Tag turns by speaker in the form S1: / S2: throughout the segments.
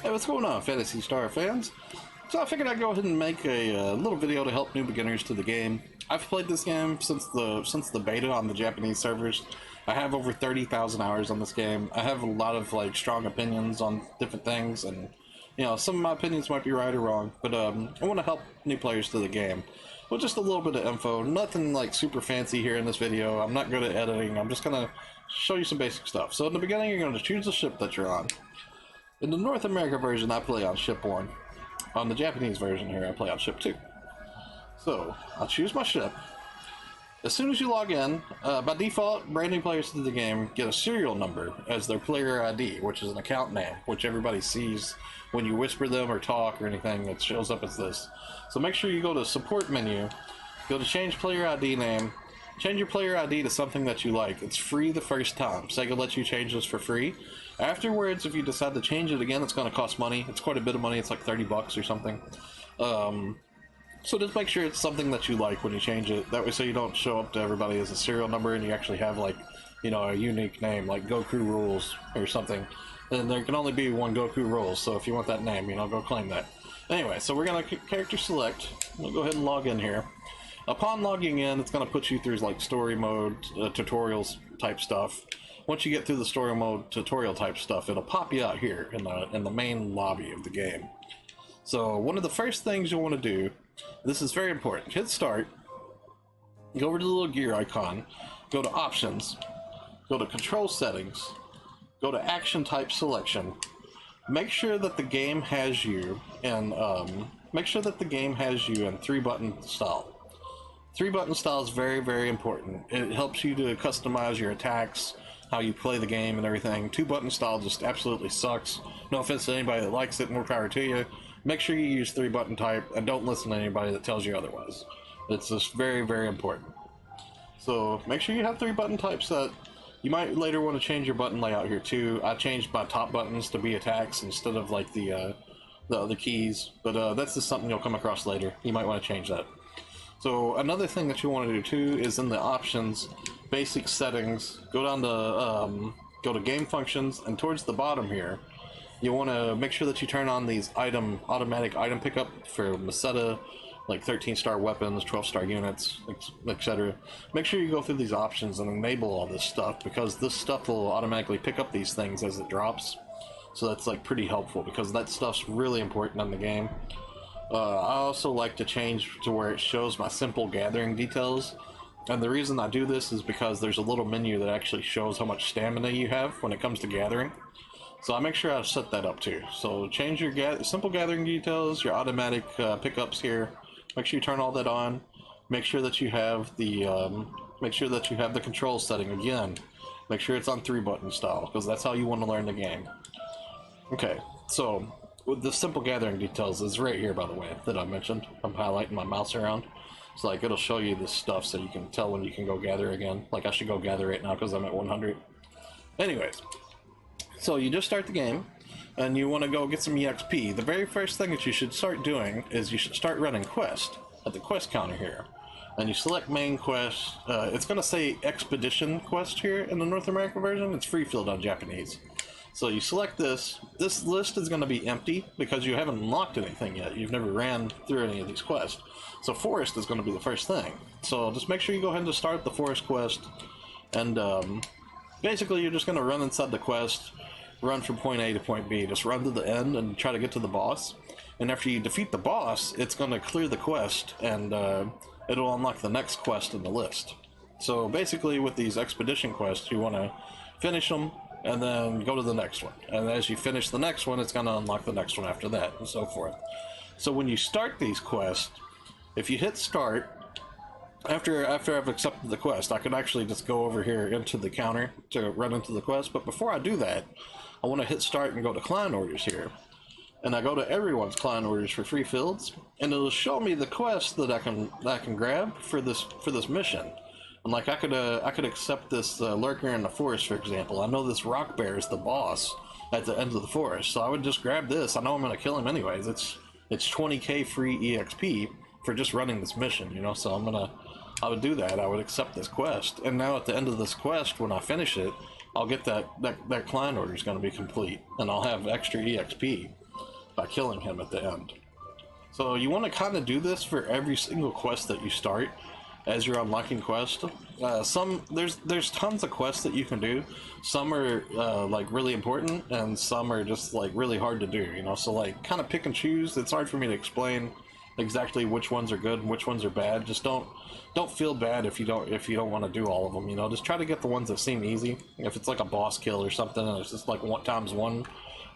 S1: Hey, what's going on, Phantasy Star fans? So I figured I'd go ahead and make a little video to help new beginners to the game. I've played this game since the beta on the Japanese servers. I have over 30,000 hours on this game. I have a lot of strong opinions on different things, and some of my opinions might be right or wrong. But I want to help new players to the game with just a little bit of info. Nothing super fancy here in this video. I'm not good at editing. I'm just gonna show you some basic stuff. So in the beginning, you're going to choose the ship that you're on. In the North America version, I play on ship 1. On the Japanese version here, I play on ship 2. So, I'll choose my ship. As soon as you log in, by default, brand new players to the game get a serial number as their player ID, which is an account name, which everybody sees when you whisper them or talk or anything. It shows up as this. So make sure you go to support menu, go to change player ID name, change your player ID to something that you like. It's free the first time. Sega lets you change this for free. Afterwards, if you decide to change it again, it's going to cost money. It's quite a bit of money. It's like 30 bucks or something. So just make sure it's something that you like when you change it. That way, so you don't show up to everybody as a serial number and you actually have a unique name like Goku Rules or something. And there can only be one Goku Rules. So if you want that name, go claim that. Anyway, so we're going to character select. We'll go ahead and log in here. Upon logging in, it's going to put you through story mode, tutorials type stuff. Once you get through the story mode tutorial type stuff, it'll pop you out here in the main lobby of the game. So one of the first things you'll want to do, this is very important, hit start, go over to the little gear icon, go to options, go to control settings, go to action type selection, make sure that the game has you in 3-button style. 3-button style is very, very important. It helps you to customize your attacks, how you play the game and everything. 2-button style just absolutely sucks. No offense to anybody that likes it, more power to you. Make sure you use 3-button type and don't listen to anybody that tells you otherwise. It's just very, very important. So make sure you have 3-button type set. You might later want to change your button layout here too. I changed my top buttons to be attacks instead of the other keys, but that's just something you'll come across later. You might want to change that. So another thing that you want to do too is in the options, basic settings, go down to go to game functions, and towards the bottom here, you want to make sure that you turn on these automatic item pickup for Meseta, like 13-star weapons, 12-star units, etc. Make sure you go through these options and enable all this stuff, because this stuff will automatically pick up these things as it drops. So that's pretty helpful, because that stuff's really important in the game. I also like to change to where it shows my simple gathering details, and the reason I do this is because there's a little menu that actually shows how much stamina you have when it comes to gathering. So I make sure I set that up too. So change your simple gathering details, your automatic pickups here. Make sure you turn all that on. Make sure that you have the control setting again. Make sure it's on 3-button style, because that's how you want to learn the game. Okay, so with the simple gathering details is right here, by the way, that I mentioned. I'm highlighting my mouse around. So it'll show you this stuff so you can tell when you can go gather again. I should go gather right now because I'm at 100. Anyways, so you just start the game and you want to go get some EXP. The very first thing that you should start doing is you should start running quest at the quest counter here. And you select main quest. It's going to say expedition quest here in the North American version. It's free field on Japanese. So you select this. This list is going to be empty because you haven't unlocked anything yet. You've never ran through any of these quests. So forest is going to be the first thing. So just make sure you go ahead and start the forest quest. And basically you're just going to run inside the quest, run from point A to point B. Just run to the end and try to get to the boss. And after you defeat the boss, it's going to clear the quest, and it'll unlock the next quest in the list. So basically with these expedition quests, you want to finish them and then go to the next one. And as you finish the next one, it's going to unlock the next one after that, and so forth. So when you start these quests, if you hit start, after I've accepted the quest, I could actually just go over here into the counter to run into the quest. But before I do that, I want to hit start and go to client orders here. And I go to everyone's client orders for free fields, and it'll show me the quest that I can grab for this mission. And I could accept this lurker in the forest, for example. I know this Rockbear is the boss at the end of the forest, so I would just grab this. I know I'm going to kill him anyways. It's 20k free EXP for just running this mission, so I'm gonna I would do that. I would accept this quest, and now at the end of this quest, when I finish it, I'll get that client order is going to be complete, and I'll have extra EXP by killing him at the end. So you want to kind of do this for every single quest that you start as you're unlocking quests. There's tons of quests that you can do. Some are like really important, and some are just like really hard to do, you know. So like kind of pick and choose. It's hard for me to explain exactly which ones are good and which ones are bad. Just don't feel bad if you don't want to do all of them, you know. Just try to get the ones that seem easy. If it's like a boss kill or something and it's just like 1x1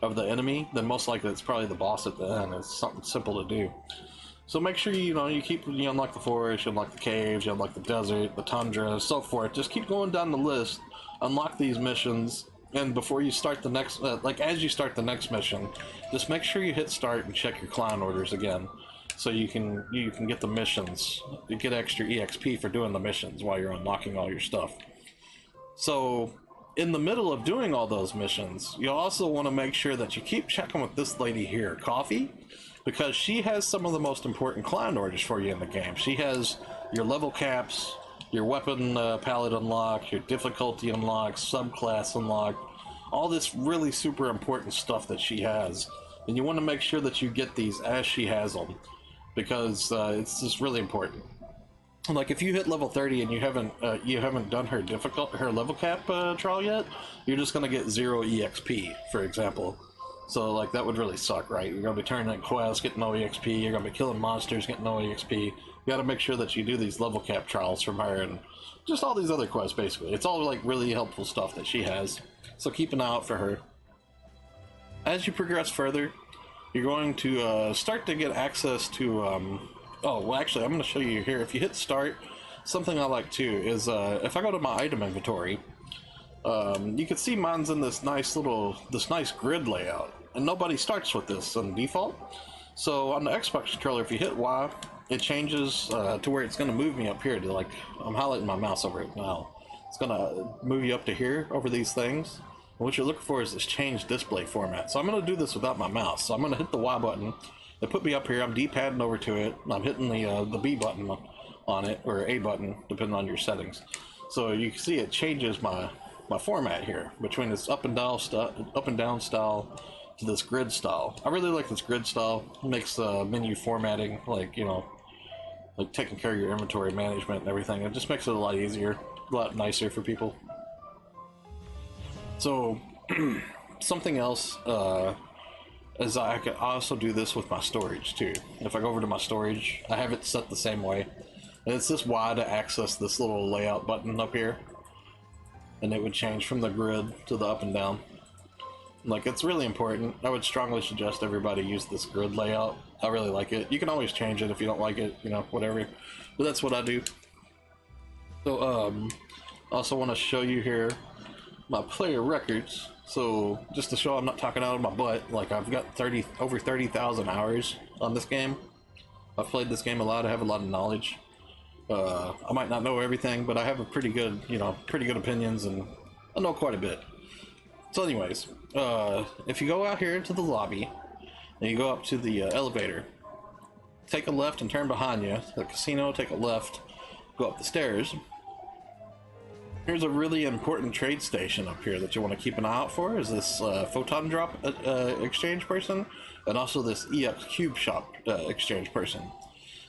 S1: of the enemy, then most likely it's probably the boss at the end. It's something simple to do. So make sure you unlock the forest, you unlock the caves, you unlock the desert, the tundra, so forth. Just keep going down the list, unlock these missions, and before you start the next, as you start the next mission, just make sure you hit start and check your client orders again, so you can get the missions. You get extra EXP for doing the missions while you're unlocking all your stuff. So in the middle of doing all those missions, you also want to make sure that you keep checking with this lady here, Coffee, because she has some of the most important client orders for you in the game. She has your level caps, your weapon palette unlock, your difficulty unlock, subclass unlock, all this really super important stuff that she has. And you want to make sure that you get these as she has them, because it's just really important. Like if you hit level 30 and you haven't done her level cap trial yet, you're just gonna get 0 EXP, for example. So like that would really suck, right? You're gonna be turning in quests, getting no EXP. You're gonna be killing monsters, getting no EXP. You got to make sure that you do these level cap trials from her and just all these other quests. Basically, it's all like really helpful stuff that she has. So keep an eye out for her. As you progress further, you're going to start to get access to oh, well, actually, I'm going to show you here. If you hit start, something I like too is if I go to my item inventory, you can see mine's in this nice grid layout, and nobody starts with this on default. So on the Xbox controller, if you hit Y, it changes to where it's going to move me up here to, like, I'm highlighting my mouse over it now. It's going to move you up to here over these things. And what you're looking for is this change display format. So I'm going to do this without my mouse. So I'm going to hit the Y button. It put me up here. I'm D-padding over to it. I'm hitting the B button on it, or A button, depending on your settings. So you can see it changes my format here between this up and down style to this grid style. I really like this grid style. It makes menu formatting, like, you know, like taking care of your inventory management and everything. It just makes it a lot easier, a lot nicer for people. So something else is I can also do this with my storage too. If I go over to my storage, I have it set the same way. And it's this Y to access this little layout button up here. And it would change from the grid to the up and down. Like, it's really important. I would strongly suggest everybody use this grid layout. I really like it. You can always change it if you don't like it, you know, whatever. But that's what I do. So, I also want to show you here my player records. So, just to show I'm not talking out of my butt, like, I've got over 30,000 hours on this game. I've played this game a lot. I have a lot of knowledge. I might not know everything, but I have a pretty good opinions, and I know quite a bit. So anyways, if you go out here into the lobby, and you go up to the elevator, take a left and turn behind you, the casino, take a left, go up the stairs. Here's a really important trade station up here that you want to keep an eye out for, is this photon drop exchange person, and also this EX cube shop exchange person.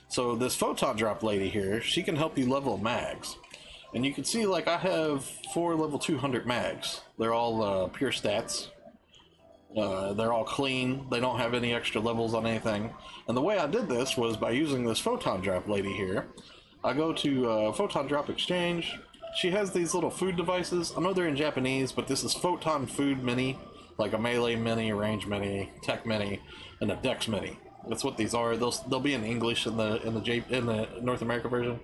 S1: So this photon drop lady here, she can help you level mags. And you can see, like, I have 4 level 200 mags. They're all pure stats. They're all clean. They don't have any extra levels on anything. And the way I did this was by using this photon drop lady here. I go to photon drop exchange. She has these little food devices. I know they're in Japanese, but this is photon food mini, like a melee mini, range mini, tech mini, and a dex mini. That's what these are. They'll be in English in the North America version.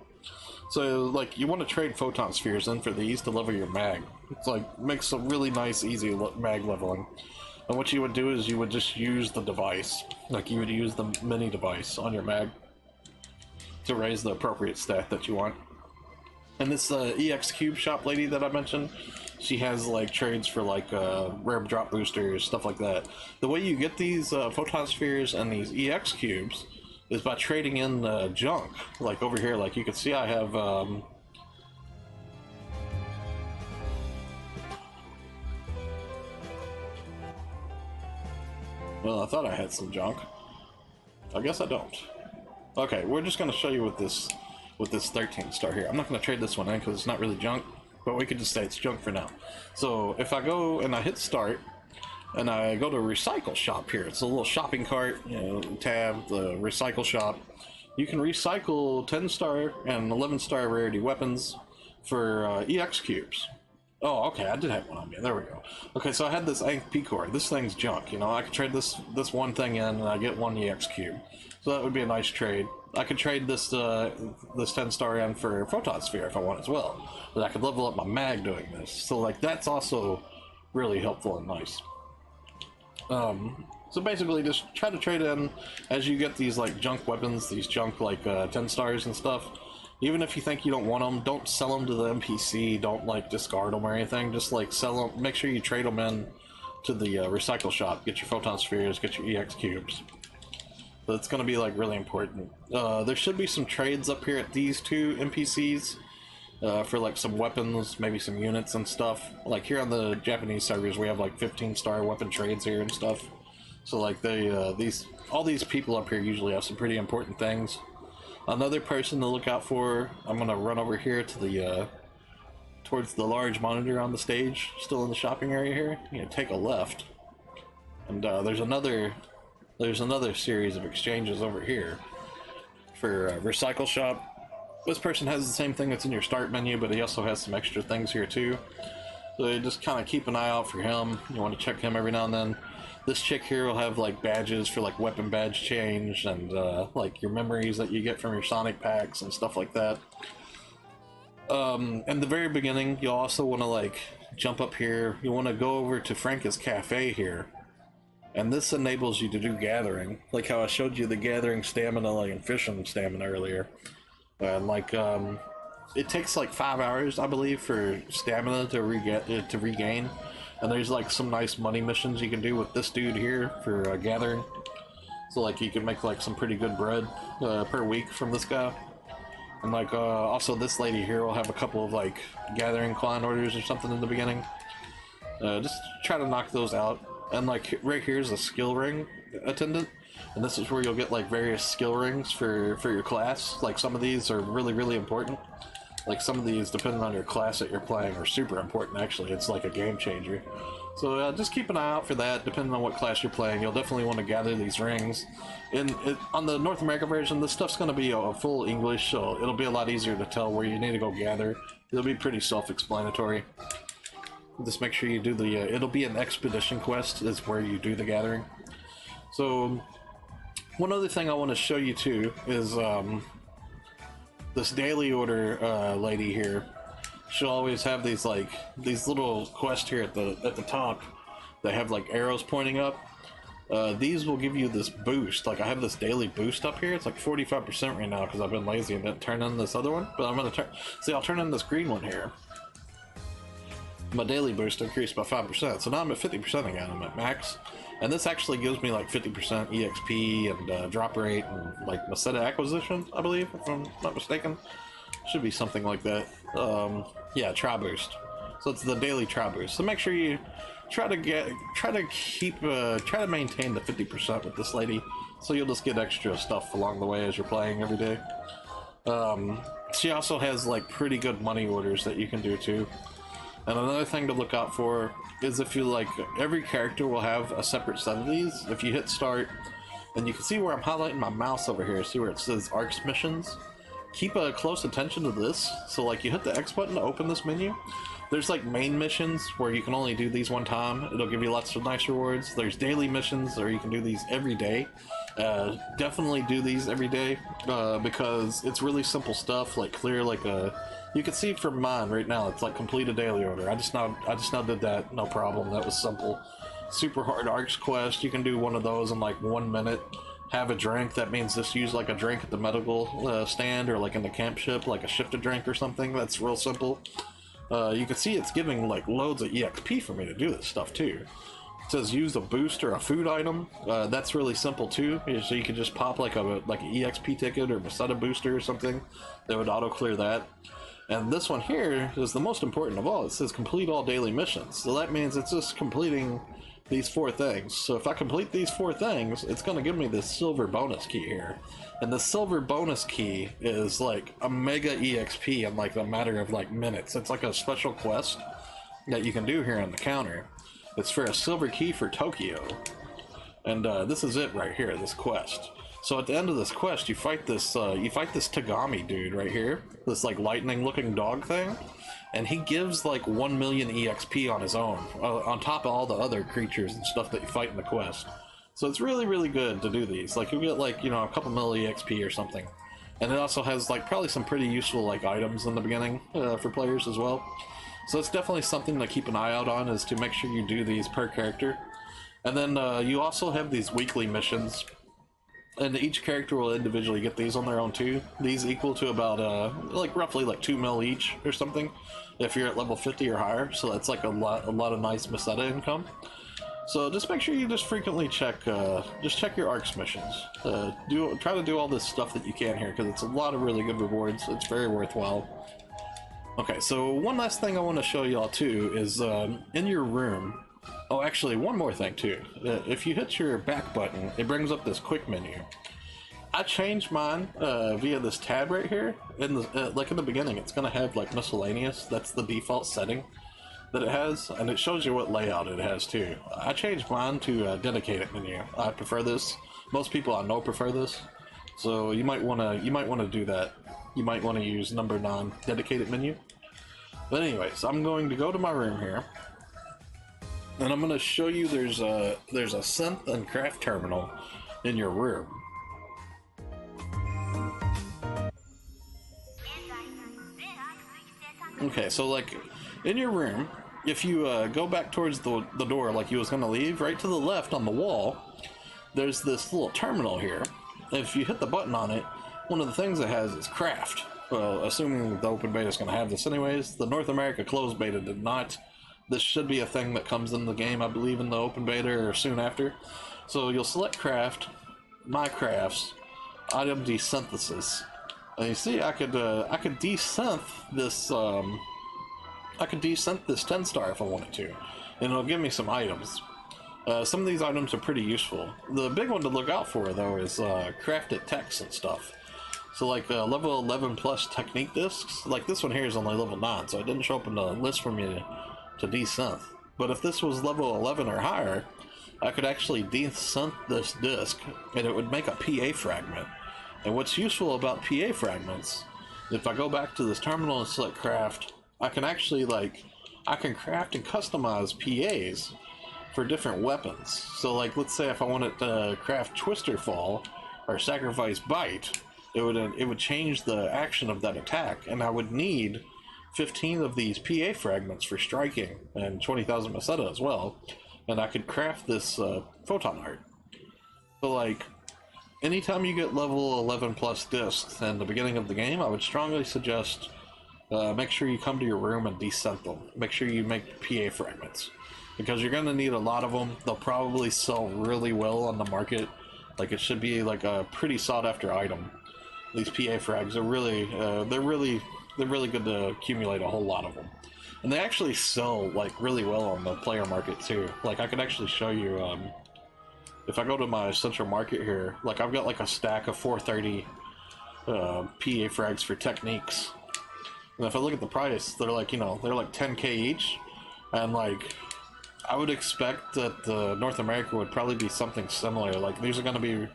S1: So, like, you want to trade photon spheres in for these to level your mag. It's like, makes a really nice, easy mag leveling. And what you would do is you would just use the device. Like, you would use the mini device on your mag to raise the appropriate stat that you want. And this EX Cube shop lady that I mentioned, she has, like, trades for, like, rare drop boosters, stuff like that. The way you get these photon spheres and these EX cubes is by trading in junk. Like over here, like you can see I have well, I thought I had some junk. I guess I don't. Okay, we're just gonna show you with this 13 star here. I'm not gonna trade this one in because it's not really junk, but we could just say it's junk for now. So if I go and I hit start and I go to recycle shop here, it's a little shopping cart, you know, tab, the recycle shop. You can recycle 10 star and 11 star rarity weapons for EX cubes. Oh, okay, I did have one on me. There we go. Okay, so I had this Ankh P core. This thing's junk, you know. I could trade this one thing in and I get one EX cube. So that would be a nice trade. I could trade this 10 star in for Photon Sphere if I want as well. But I could level up my mag doing this. So like that's also really helpful and nice. So basically just try to trade in as you get these like junk weapons, these junk like 10 stars and stuff. Even if you think you don't want them, don't sell them to the NPC, don't like discard them or anything, just like sell them, make sure you trade them in to the recycle shop, get your Photon Spheres, get your EX cubes. So it's going to be like really important. There should be some trades up here at these two NPCs for like some weapons, maybe some units and stuff. Like here on the Japanese servers we have like 15 star weapon trades here and stuff. So like they all these people up here usually have some pretty important things. Another person to look out for, I'm gonna run over here to the towards the large monitor on the stage, still in the shopping area here. You know, take a left, and there's another series of exchanges over here for recycle shop. This person has the same thing that's in your start menu, but he also has some extra things here too. So you just kind of keep an eye out for him. You want to check him every now and then. This chick here will have like badges for like weapon badge change and like your memories that you get from your Sonic packs and stuff like that. In the very beginning, you'll also want to like jump up here. You want to go over to Franca's Cafe here, and this enables you to do gathering, like how I showed you the gathering stamina, like and fishing stamina earlier. And like it takes like 5 hours, I believe, for stamina to regain. And there's like some nice money missions you can do with this dude here for gathering. So like you can make like some pretty good bread per week from this guy. And like also this lady here will have a couple of like gathering client orders or something in the beginning. Just try to knock those out. And like right here is a skill ring attendant. And this is where you'll get like various skill rings for your class. Like some of these are really important. Like some of these, depending on your class that you're playing, are super important actually. It's like a game changer. So just keep an eye out for that, depending on what class you're playing. You'll definitely want to gather these rings. On the North America version, this stuff's going to be a full English, so it'll be a lot easier to tell where you need to go gather. It'll be pretty self-explanatory. Just make sure you do the, it'll be an expedition quest is where you do the gathering. So, one other thing I want to show you too is, this daily order lady here, she'll always have these like these little quests here at the top that have like arrows pointing up. These will give you this boost. Like I have this daily boost up here. It's like 45% right now because I've been lazy and didn't turn in this other one. But I'm gonna I'll turn in this green one here. My daily boost increased by 5%, so now I'm at 50% again. I'm at max. And this actually gives me like 50% EXP and drop rate and like Maseta acquisition, I believe, if I'm not mistaken. Should be something like that. Yeah, Tri Boost. So it's the daily Tri Boost. So make sure you try to maintain the 50% with this lady. So you'll just get extra stuff along the way as you're playing every day. She also has like pretty good money orders that you can do too. And another thing to look out for is if you like, every character will have a separate set of these. If you hit start, and you can see where I'm highlighting my mouse over here, see where it says ARCS missions? Keep a close attention to this. So like you hit the X button to open this menu. There's like main missions where you can only do these one time. It'll give you lots of nice rewards. There's daily missions where you can do these every day. Definitely do these every day because it's really simple stuff, like clear like a... You can see from mine right now, it's like complete a daily order. I just now did that, no problem. That was simple. Super hard ARCS quest. You can do one of those in like 1 minute. Have a drink. That means just use like a drink at the medical stand or like in the camp ship, like a shifted drink or something. That's real simple. You can see it's giving like loads of EXP for me to do this stuff too. It says use a boost or a food item. That's really simple too. So you can just pop like an EXP ticket or Masada booster or something that would auto clear that. And this one here is the most important of all. It says complete all daily missions. So that means it's just completing these 4 things. So if I complete these 4 things, it's going to give me this silver bonus key here. And the silver bonus key is like a mega EXP in like a matter of like minutes. It's like a special quest that you can do here on the counter. It's for a silver key for Tokyo. And this is it right here, this quest. So at the end of this quest, you fight this Tagami dude right here, this like lightning looking dog thing, and he gives like 1 million EXP on his own, on top of all the other creatures and stuff that you fight in the quest. So it's really, really good to do these. Like you'll get like, you know, a couple milli EXP or something. And it also has like probably some pretty useful like items in the beginning for players as well. So it's definitely something to keep an eye out on, is to make sure you do these per character. And then you also have these weekly missions. And each character will individually get these on their own too. These equal to about like roughly like 2 mil each or something if you're at level 50 or higher. So that's like a lot of nice Masada income. So just make sure you just frequently check your ARX missions. Try to do all this stuff that you can here, because it's a lot of really good rewards. It's very worthwhile. Okay, so one last thing I want to show y'all too is in your room. Oh, actually, one more thing too. If you hit your back button, it brings up this quick menu. I changed mine via this tab right here. In the like in the beginning, it's gonna have like miscellaneous. That's the default setting that it has, and it shows you what layout it has too. I changed mine to dedicated menu. I prefer this. Most people I know prefer this, so you might wanna do that. You might want to use number 9 dedicated menu. But anyways, I'm going to go to my room here. And I'm going to show you there's a synth and craft terminal in your room. Okay, so like in your room, if you go back towards the door like you was going to leave, right to the left on the wall, there's this little terminal here. If you hit the button on it, one of the things it has is craft. Well, assuming the open beta is going to have this anyways. The North America closed beta did not. This should be a thing that comes in the game, I believe, in the open beta or soon after. So you'll select craft, my crafts, item desynthesis, and you see I could desynth this I could desynth this 10 star if I wanted to, and it'll give me some items. Some of these items are pretty useful. The big one to look out for though is crafted techs and stuff. So like level 11 plus technique discs, like this one here is only level 9, so it didn't show up in the list for me to desynth. But if this was level 11 or higher, I could actually desynth this disc and it would make a PA fragment. And what's useful about PA fragments, if I go back to this terminal and select craft, I can actually I can craft and customize PAs for different weapons. So like let's say if I wanted to craft Twister Fall or Sacrifice Bite, it would change the action of that attack, and I would need 15 of these PA fragments for striking and 20,000 Masada as well, and I could craft this photon art. So like anytime you get level 11 plus discs in the beginning of the game, I would strongly suggest make sure you come to your room and desynth them. Make sure you make PA fragments, because you're going to need a lot of them. They'll probably sell really well on the market. Like it should be like a pretty sought after item. These PA frags are really, they're really good to accumulate a whole lot of them. And they actually sell like really well on the player market too. Like I could actually show you, if I go to my central market here, like I've got like a stack of 430 PA frags for techniques. And if I look at the price, they're like, you know, they're like 10k each. And like, I would expect that North America would probably be something similar. Like these are going to be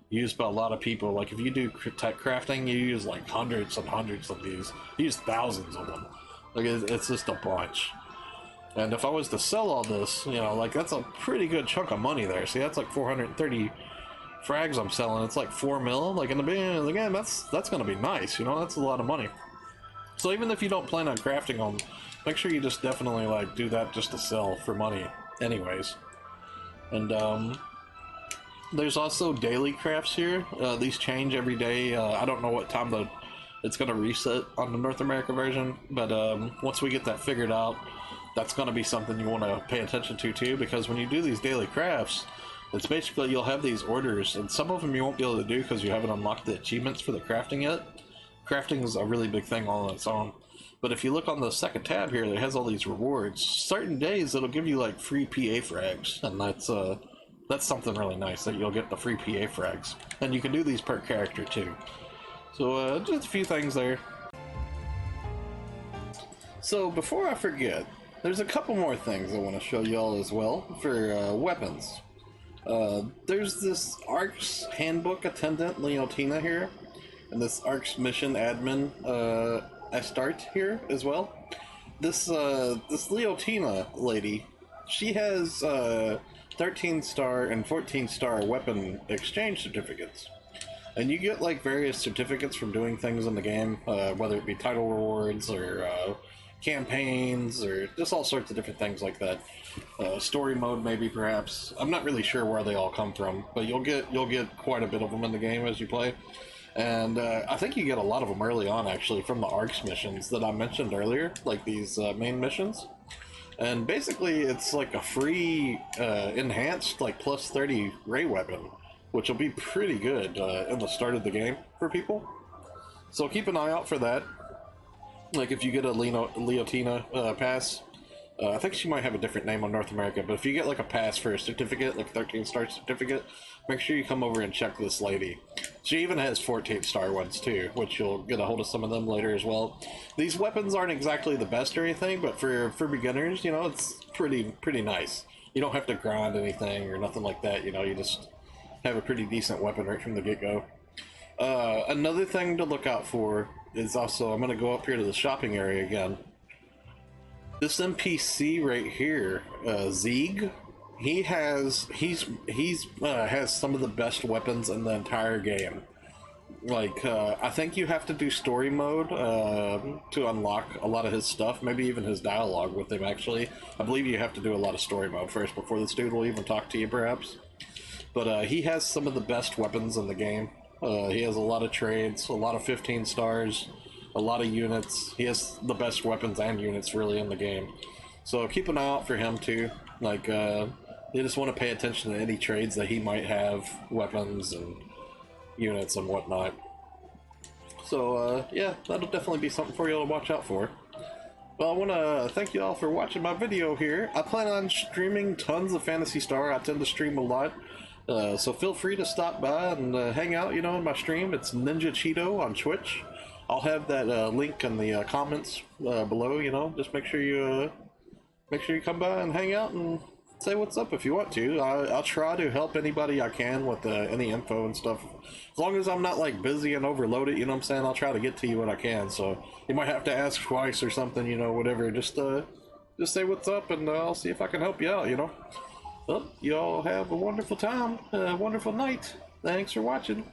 S1: used by a lot of people. Like if you do tech crafting, you use like hundreds and hundreds of these. You use thousands of them. Like it's just a bunch. And if I was to sell all this, you know, like that's a pretty good chunk of money there. See, that's like 430 frags I'm selling. It's like 4 mil. Like in the beginning of the game, that's gonna be nice. You know, that's a lot of money. So even if you don't plan on crafting them, make sure you just definitely like do that just to sell for money, anyways. And there's also daily crafts here. These change every day. I don't know what time it's going to reset on the North America version, but once we get that figured out, that's going to be something you want to pay attention to too, because when you do these daily crafts, it's basically you'll have these orders, and some of them you won't be able to do because you haven't unlocked the achievements for the crafting yet. Crafting is a really big thing all on its own. But if you look on the second tab here, it has all these rewards. Certain days it'll give you like free PA frags, and that's something really nice, that you'll get the free PA frags. And you can do these per character too. So just a few things there. So before I forget, there's a couple more things I want to show y'all as well for weapons. There's this ARC's Handbook Attendant Leotina here, and this ARC's Mission Admin Astarte here as well. This Leotina lady, she has 13-star and 14-star weapon exchange certificates. And you get like various certificates from doing things in the game, whether it be title rewards or campaigns or just all sorts of different things like that. Story mode maybe, perhaps. I'm not really sure where they all come from, but you'll get quite a bit of them in the game as you play. And I think you get a lot of them early on, actually, from the ARCS missions that I mentioned earlier, like these main missions. And basically, it's like a free enhanced, like, plus 30 ray weapon, which will be pretty good in the start of the game for people. So keep an eye out for that. Like, if you get a Leotina pass, I think she might have a different name on North America, but if you get like a pass for a certificate, like a 13-star certificate, make sure you come over and check this lady. She even has 14-star ones too, which you'll get a hold of some of them later as well. These weapons aren't exactly the best or anything, but for beginners, you know, it's pretty nice. You don't have to grind anything or nothing like that, you know, you just have a pretty decent weapon right from the get-go. Another thing to look out for is also, I'm going to go up here to the shopping area again. This NPC right here, Zeeg, he has some of the best weapons in the entire game. Like, I think you have to do story mode to unlock a lot of his stuff, maybe even his dialogue with him, actually. I believe you have to do a lot of story mode first before this dude will even talk to you, perhaps. But he has some of the best weapons in the game. He has a lot of trades, a lot of 15 stars, a lot of units. He has the best weapons and units really in the game. So keep an eye out for him too. Like, you just want to pay attention to any trades that he might have, weapons and units and whatnot. So yeah, that'll definitely be something for you to watch out for. Well, I want to thank you all for watching my video here. I plan on streaming tons of Phantasy Star. I tend to stream a lot. So feel free to stop by and hang out, you know, in my stream. It's NiNjahCheeto on Twitch. I'll have that link in the comments below, you know. Just make sure you come by and hang out and say what's up if you want to. I'll try to help anybody I can with any info and stuff. As long as I'm not like busy and overloaded, you know what I'm saying, I'll try to get to you when I can. So you might have to ask twice or something, you know, whatever. Just say what's up and I'll see if I can help you out, you know. Well, you all have a wonderful time, a wonderful night. Thanks for watching.